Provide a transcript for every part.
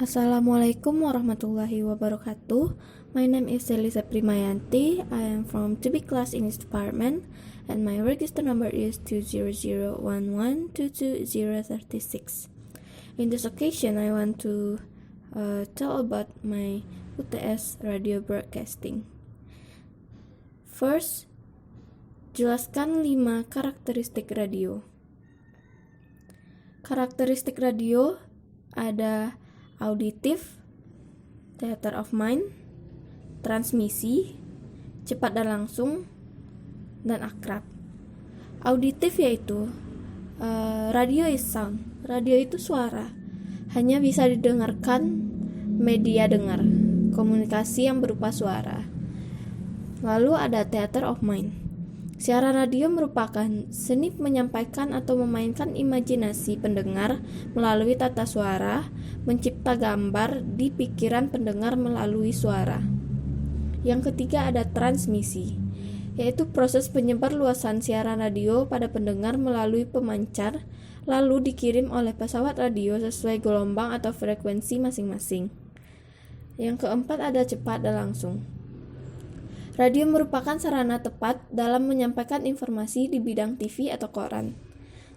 Assalamualaikum warahmatullahi wabarakatuh. My name is Elisa Primayanti. I am from 2B class English department and my register number is 20011222036. In this occasion, I want to tell about my UTS radio broadcasting. First, jelaskan 5 karakteristik radio. Karakteristik radio ada auditif, theater of mind, transmisi, cepat dan langsung, dan akrab. Auditif yaitu radio is sound. Radio itu suara, hanya bisa didengarkan media dengar, komunikasi yang berupa suara. Lalu ada theater of mind. Siaran radio merupakan seni menyampaikan atau memainkan imajinasi pendengar melalui tata suara, mencipta gambar di pikiran pendengar melalui suara. Yang ketiga ada transmisi, yaitu proses penyebar luasan siaran radio pada pendengar melalui pemancar, lalu dikirim oleh pesawat radio sesuai gelombang atau frekuensi masing-masing. Yang keempat ada cepat dan langsung. Radio merupakan sarana tepat dalam menyampaikan informasi di bidang TV atau koran.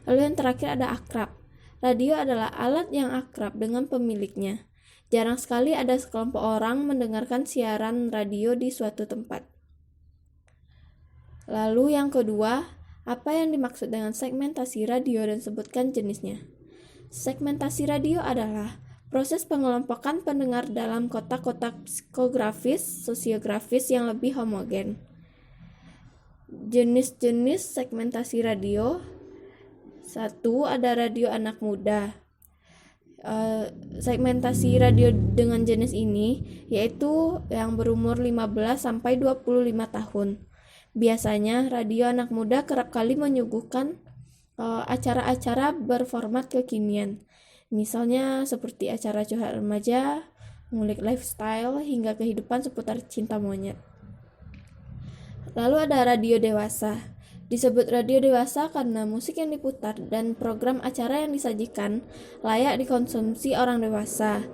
Lalu yang terakhir ada akrab. Radio adalah alat yang akrab dengan pemiliknya. Jarang sekali ada sekelompok orang mendengarkan siaran radio di suatu tempat. Lalu yang kedua, apa yang dimaksud dengan segmentasi radio dan sebutkan jenisnya. Segmentasi radio adalah proses pengelompokan pendengar dalam kotak-kotak psikografis, sosiografis yang lebih homogen. Jenis-jenis segmentasi radio. 1. Ada radio anak muda. Segmentasi radio dengan jenis ini yaitu yang berumur 15 sampai 25 tahun. Biasanya radio anak muda kerap kali menyuguhkan acara-acara berformat kekinian. Misalnya seperti acara curhat remaja, ngulik lifestyle, hingga kehidupan seputar cinta monyet. Lalu ada radio dewasa. Disebut radio dewasa karena musik yang diputar dan program acara yang disajikan layak dikonsumsi orang dewasa.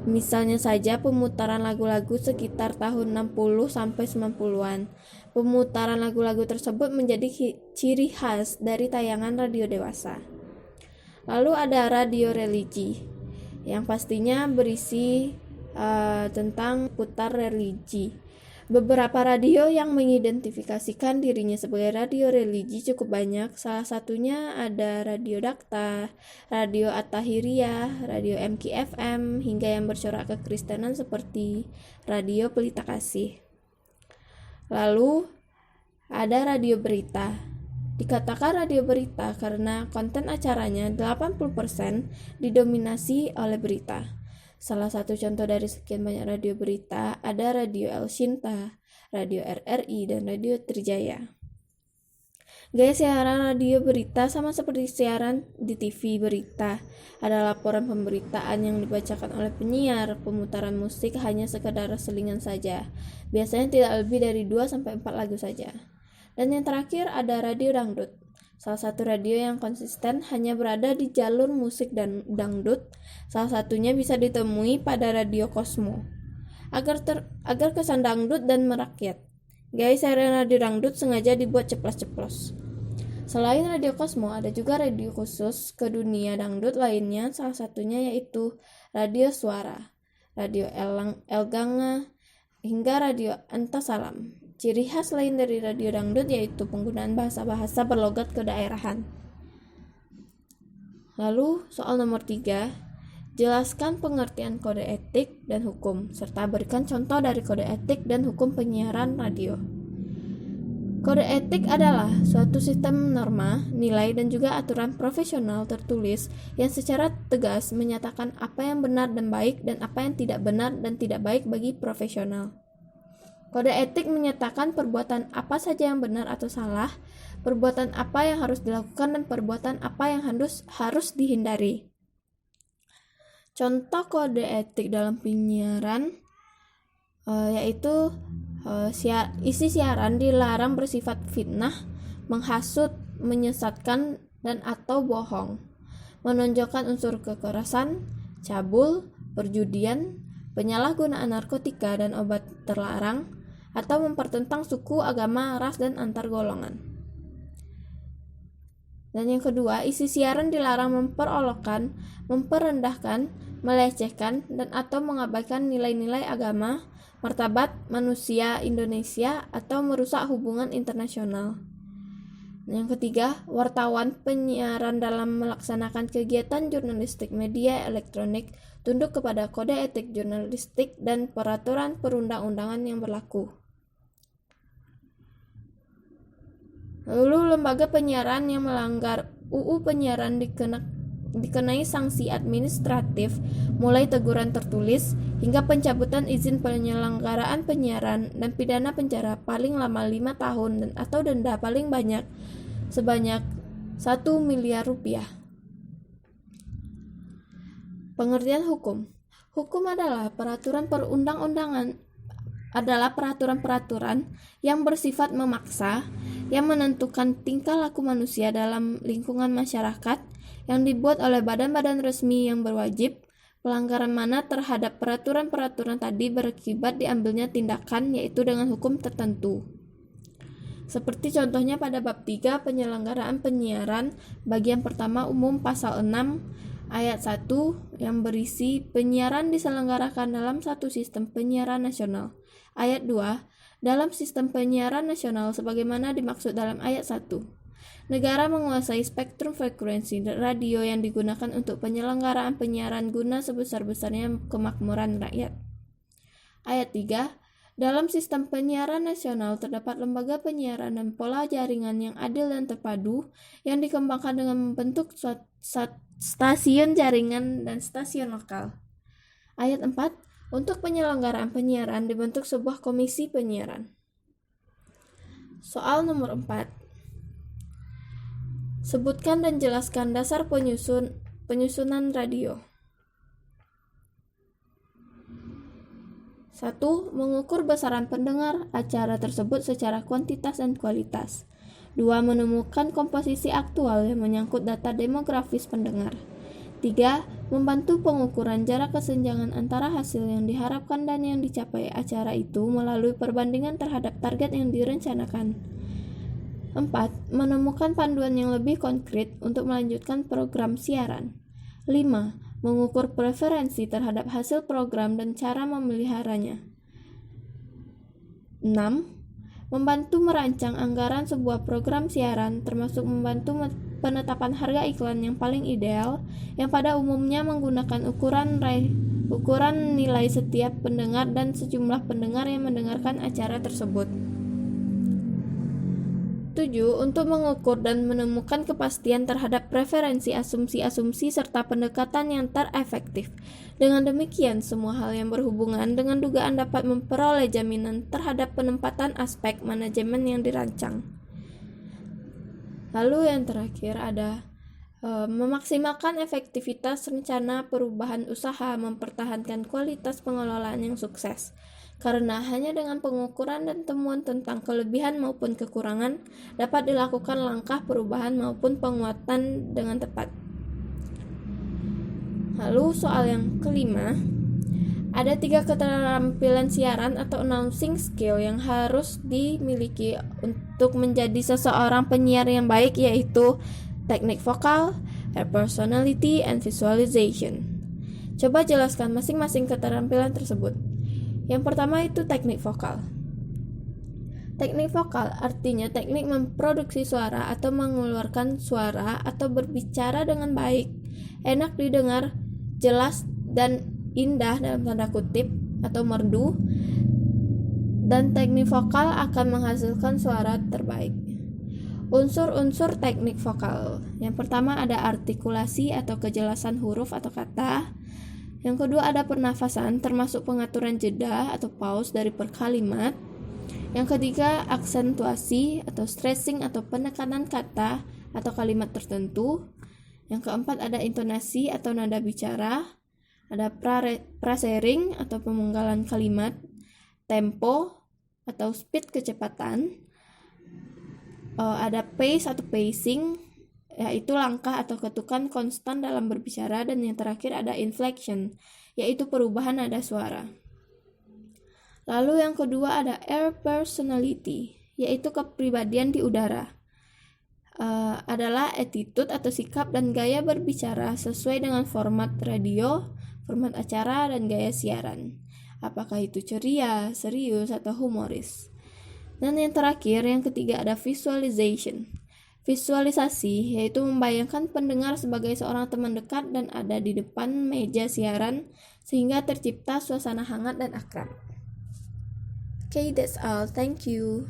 Misalnya saja pemutaran lagu-lagu sekitar tahun 60 sampai 90-an. Pemutaran lagu-lagu tersebut menjadi ciri khas dari tayangan radio dewasa. Lalu ada radio religi, yang pastinya berisi tentang putar religi. Beberapa radio yang mengidentifikasikan dirinya sebagai radio religi cukup banyak. Salah satunya ada Radio Dakta, Radio At-Tahiriyah, Radio MKFM, hingga yang bercorak kekristenan seperti Radio Pelita Kasih. Lalu ada radio berita. Dikatakan radio berita karena konten acaranya 80% didominasi oleh berita. Salah satu contoh dari sekian banyak radio berita ada Radio El Shinta, Radio RRI, dan Radio Trijaya. Gaya siaran radio berita sama seperti siaran di TV berita. Ada laporan pemberitaan yang dibacakan oleh penyiar, pemutaran musik hanya sekedar selingan saja. Biasanya tidak lebih dari 2-4 lagu saja. Dan yang terakhir ada radio dangdut. Salah satu radio yang konsisten hanya berada di jalur musik dan dangdut. Salah satunya bisa ditemui pada Radio Cosmo. Agar kesan dangdut dan merakyat, gaya siaran radio dangdut sengaja dibuat ceplos-ceplos. Selain Radio Cosmo, ada juga radio khusus ke dunia dangdut lainnya, salah satunya yaitu Radio Suara, Radio El Ganga, hingga Radio Antasalam. Ciri khas lain dari radio dangdut yaitu penggunaan bahasa-bahasa berlogat kedaerahan. Lalu soal nomor 3, jelaskan pengertian kode etik dan hukum, serta berikan contoh dari kode etik dan hukum penyiaran radio. Kode etik adalah suatu sistem norma, nilai, dan juga aturan profesional tertulis yang secara tegas menyatakan apa yang benar dan baik dan apa yang tidak benar dan tidak baik bagi profesional. Kode etik menyatakan perbuatan apa saja yang benar atau salah, perbuatan apa yang harus dilakukan, dan perbuatan apa yang harus dihindari. Contoh kode etik dalam penyiaran yaitu isi siaran dilarang bersifat fitnah, menghasut, menyesatkan, dan atau bohong, menonjolkan unsur kekerasan, cabul, perjudian, penyalahgunaan narkotika dan obat terlarang, atau mempertentang suku, agama, ras, dan antar golongan. Dan yang kedua, isi siaran dilarang memperolokkan, memperendahkan, melecehkan, dan atau mengabaikan nilai-nilai agama, martabat manusia Indonesia, atau merusak hubungan internasional. Yang ketiga, wartawan penyiaran dalam melaksanakan kegiatan jurnalistik media elektronik tunduk kepada kode etik jurnalistik dan peraturan perundang-undangan yang berlaku. Lalu lembaga penyiaran yang melanggar UU Penyiaran dikenai sanksi administratif mulai teguran tertulis hingga pencabutan izin penyelenggaraan penyiaran dan pidana penjara paling lama 5 tahun dan atau denda paling banyak sebanyak 1 miliar rupiah. Pengertian hukum. Hukum adalah peraturan perundang-undangan peraturan yang bersifat memaksa, yang menentukan tingkah laku manusia dalam lingkungan masyarakat, yang dibuat oleh badan-badan resmi yang berwajib. Pelanggaran mana terhadap peraturan-peraturan tadi berakibat diambilnya tindakan, yaitu dengan hukum tertentu. Seperti contohnya pada bab 3 penyelenggaraan penyiaran, bagian pertama umum pasal 6 ayat 1 yang berisi penyiaran diselenggarakan dalam satu sistem penyiaran nasional. Ayat 2, dalam sistem penyiaran nasional sebagaimana dimaksud dalam ayat 1. Negara menguasai spektrum frekuensi radio yang digunakan untuk penyelenggaraan penyiaran guna sebesar-besarnya kemakmuran rakyat. Ayat 3, dalam sistem penyiaran nasional terdapat lembaga penyiaran dan pola jaringan yang adil dan terpadu yang dikembangkan dengan membentuk stasiun jaringan dan stasiun lokal. Ayat 4, untuk penyelenggaraan penyiaran dibentuk sebuah komisi penyiaran. Soal nomor 4. Sebutkan dan jelaskan dasar penyusunan radio. 1. Mengukur besaran pendengar acara tersebut secara kuantitas dan kualitas. 2. Menemukan komposisi aktual yang menyangkut data demografis pendengar. 3. Membantu pengukuran jarak kesenjangan antara hasil yang diharapkan dan yang dicapai acara itu melalui perbandingan terhadap target yang direncanakan. 4. Menemukan panduan yang lebih konkret untuk melanjutkan program siaran. 5. Mengukur preferensi terhadap hasil program dan cara memeliharanya. 6. Membantu merancang anggaran sebuah program siaran, termasuk membantu penetapan harga iklan yang paling ideal, yang pada umumnya menggunakan ukuran nilai setiap pendengar dan sejumlah pendengar yang mendengarkan acara tersebut. 7. Untuk mengukur dan menemukan kepastian terhadap preferensi, asumsi-asumsi, serta pendekatan yang terefektif. Dengan demikian, semua hal yang berhubungan dengan dugaan dapat memperoleh jaminan terhadap penempatan aspek manajemen yang dirancang. Lalu yang terakhir ada memaksimalkan efektivitas rencana perubahan usaha, mempertahankan kualitas pengelolaan yang sukses. Karena hanya dengan pengukuran dan temuan tentang kelebihan maupun kekurangan dapat dilakukan langkah perubahan maupun penguatan dengan tepat. Lalu soal yang kelima, ada 3 keterampilan siaran atau announcing skill yang harus dimiliki untuk menjadi seseorang penyiar yang baik, yaitu teknik vokal, personality, and visualization. Coba jelaskan masing-masing keterampilan tersebut. Yang pertama itu teknik vokal. Teknik vokal artinya teknik memproduksi suara atau mengeluarkan suara atau berbicara dengan baik, enak didengar, jelas dan indah dalam tanda kutip atau merdu, dan teknik vokal akan menghasilkan suara terbaik. Unsur-unsur teknik vokal. Yang pertama ada artikulasi atau kejelasan huruf atau kata. Yang kedua ada pernafasan, termasuk pengaturan jeda atau pause dari per kalimat. Yang ketiga aksentuasi atau stressing atau penekanan kata atau kalimat tertentu. Yang keempat ada intonasi atau nada bicara. Ada prasering atau pemenggalan kalimat. Tempo atau speed kecepatan. Ada pace atau pacing. yaitu langkah atau ketukan konstan dalam berbicara, dan yang terakhir ada inflection, yaitu perubahan nada suara. Lalu yang kedua ada air personality, yaitu kepribadian di udara. Adalah attitude atau sikap dan gaya berbicara sesuai dengan format radio, format acara, dan gaya siaran. Apakah itu ceria, serius, atau humoris. Dan yang terakhir, yang ketiga ada visualization. Visualisasi yaitu membayangkan pendengar sebagai seorang teman dekat dan ada di depan meja siaran sehingga tercipta suasana hangat dan akrab. Okay, that's all. Thank you.